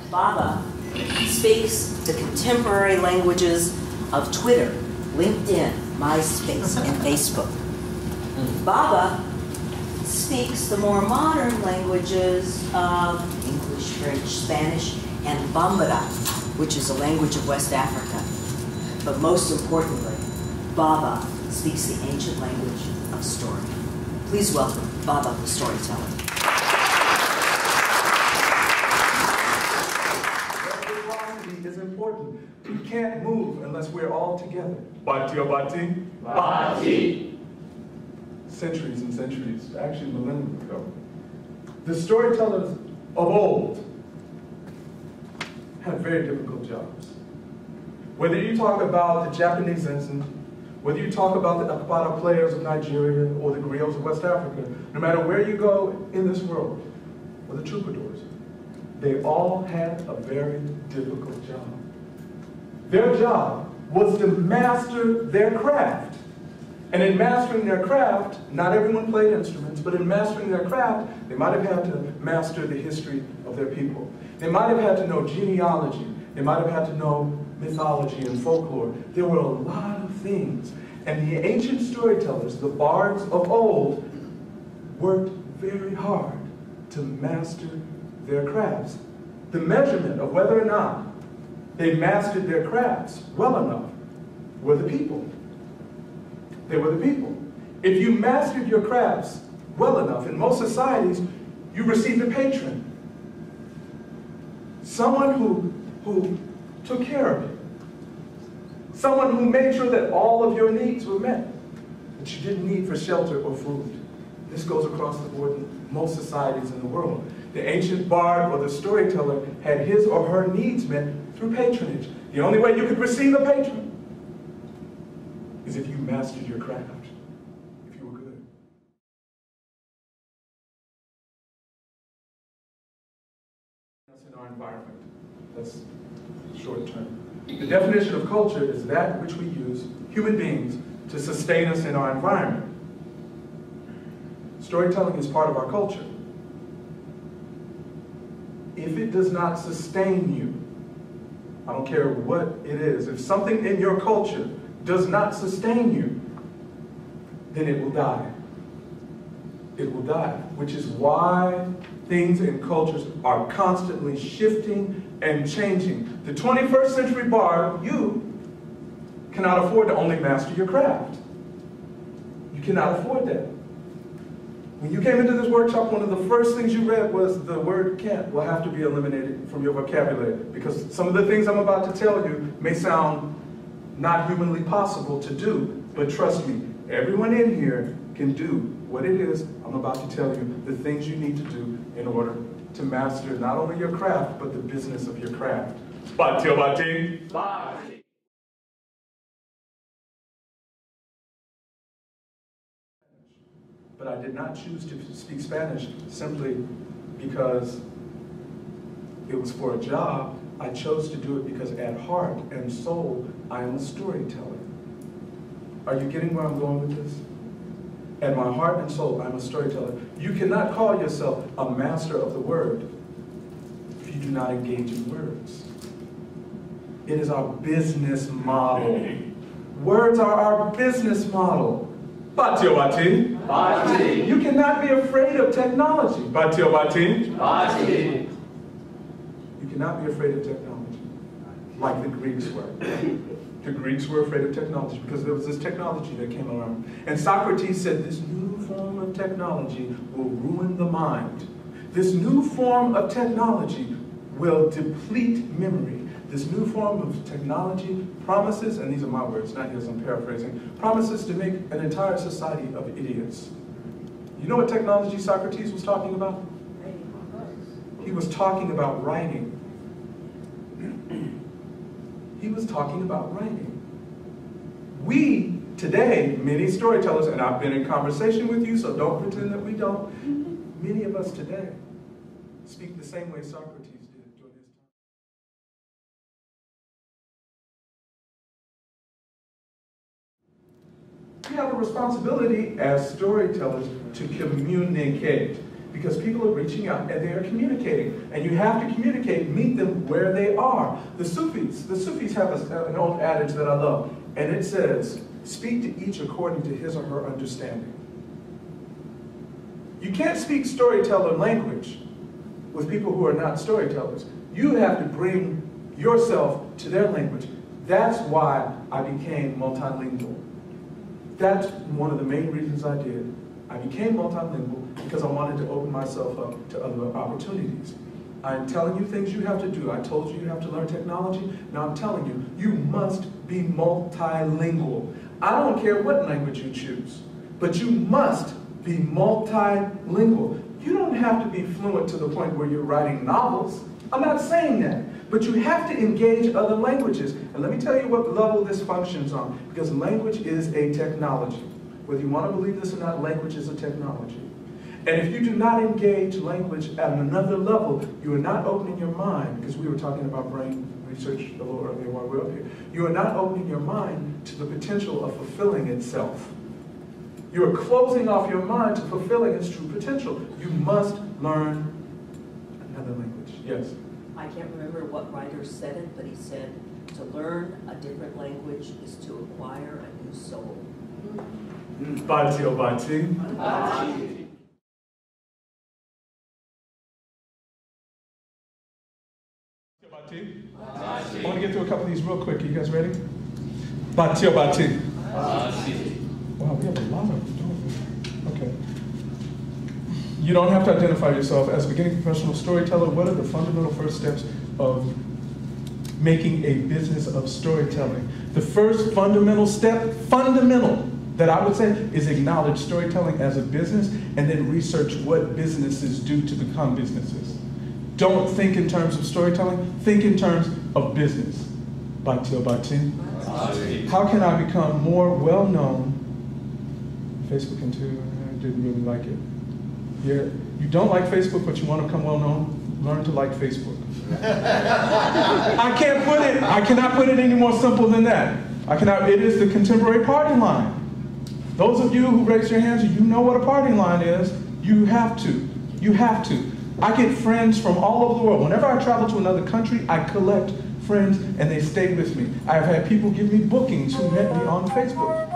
Baba speaks the contemporary languages of Twitter, LinkedIn, MySpace, and Facebook. Baba speaks the more modern languages of English, French, Spanish, and Bambara, which is a language of West Africa. But most importantly, Baba speaks the ancient language of story. Please welcome Baba the Storyteller. Reciprocity is important. We can't move unless we're all together. Bati bati. Bati. Centuries and centuries, actually millennia ago, the storytellers of old had very difficult jobs. Whether you talk about the Japanese ensign, whether you talk about the Akbara players of Nigeria or the griots of West Africa, no matter where you go in this world, or the troubadours, they all had a very difficult job. Their job was to master their craft. And in mastering their craft, not everyone played instruments, but in mastering their craft, they might have had to master the history of their people. They might have had to know genealogy. They might have had to know mythology and folklore. There were a lot of things. And the ancient storytellers, the bards of old, worked very hard to master their crafts. The measurement of whether or not they mastered their crafts well enough were the people. They were the people. If you mastered your crafts well enough, in most societies, you received a patron. Someone who took care of you. Someone who made sure that all of your needs were met, that you didn't need for shelter or food. This goes across the board in most societies in the world. The ancient bard or the storyteller had his or her needs met through patronage. The only way you could receive a patron is if you mastered your craft, if you were good. In our environment, that's short term. The definition of culture is that which we use, human beings, to sustain us in our environment. Storytelling is part of our culture. If it does not sustain you, I don't care what it is, if something in your culture does not sustain you, then it will die. It will die, which is why things in cultures are constantly shifting and changing. The 21st century bard, you cannot afford to only master your craft. You cannot afford that. When you came into this workshop, one of the first things you read was the word can't will have to be eliminated from your vocabulary, because some of the things I'm about to tell you may sound not humanly possible to do, but trust me, everyone in here can do what it is I'm about to tell you, the things you need to do in order to master not only your craft, but the business of your craft. But I did not choose to speak Spanish simply because it was for a job. I chose to do it because at heart and soul, I am a storyteller. Are you getting where I'm going with this? At my heart and soul, I'm a storyteller. You cannot call yourself a master of the word if you do not engage in words. It is our business model. Words are our business model. Batio bati. Bati. You cannot be afraid of technology. Batio bati. Bati. You cannot be afraid of technology, like the Greeks were. The Greeks were afraid of technology because there was this technology that came around. And Socrates said this new form of technology will ruin the mind. This new form of technology will deplete memory. This new form of technology promises, and these are my words, not his, I'm paraphrasing, promises to make an entire society of idiots. You know what technology Socrates was talking about? He was talking about writing. He was talking about writing. We, today, many storytellers, and I've been in conversation with you, so don't pretend that we don't, many of us today speak the same way Socrates did during his time. We have a responsibility as storytellers to communicate. because people are reaching out and they are communicating. And you have to communicate, meet them where they are. The Sufis have an old adage that I love, and it says, speak to each according to his or her understanding. You can't speak storyteller language with people who are not storytellers. You have to bring yourself to their language. That's why I became multilingual. That's one of the main reasons I did. I became multilingual because I wanted to open myself up to other opportunities. I'm telling you things you have to do. I told you you have to learn technology. Now I'm telling you, you must be multilingual. I don't care what language you choose, but you must be multilingual. You don't have to be fluent to the point where you're writing novels. I'm not saying that. But you have to engage other languages. And let me tell you what level this functions on, because language is a technology. Whether you want to believe this or not, language is a technology. And if you do not engage language at another level, you are not opening your mind, because we were talking about brain research a little earlier while we were up here. You are not opening your mind to the potential of fulfilling itself. You are closing off your mind to fulfilling its true potential. You must learn another language. Yes? I can't remember what writer said it, but he said, to learn a different language is to acquire a new soul. Bati o bati. I want to get through a couple of these real quick. Are you guys ready? Bati o bati. Wow, we have a lot of them, don't we? Okay. You don't have to identify yourself as a beginning professional storyteller. What are the fundamental first steps of making a business of storytelling? The first fundamental step, that I would say, is acknowledge storytelling as a business and then research what businesses do to become businesses. Don't think in terms of storytelling, think in terms of business. Bati o bati. How can I become more well-known? Facebook and too, I didn't really like it. Yeah, you don't like Facebook, but you want to become well-known, learn to like Facebook. I cannot put it any more simple than that. It is the contemporary party line. Those of you who raise your hands, you know what a party line is. You have to. I get friends from all over the world. Whenever I travel to another country, I collect friends and they stay with me. I've had people give me bookings who met me on Facebook.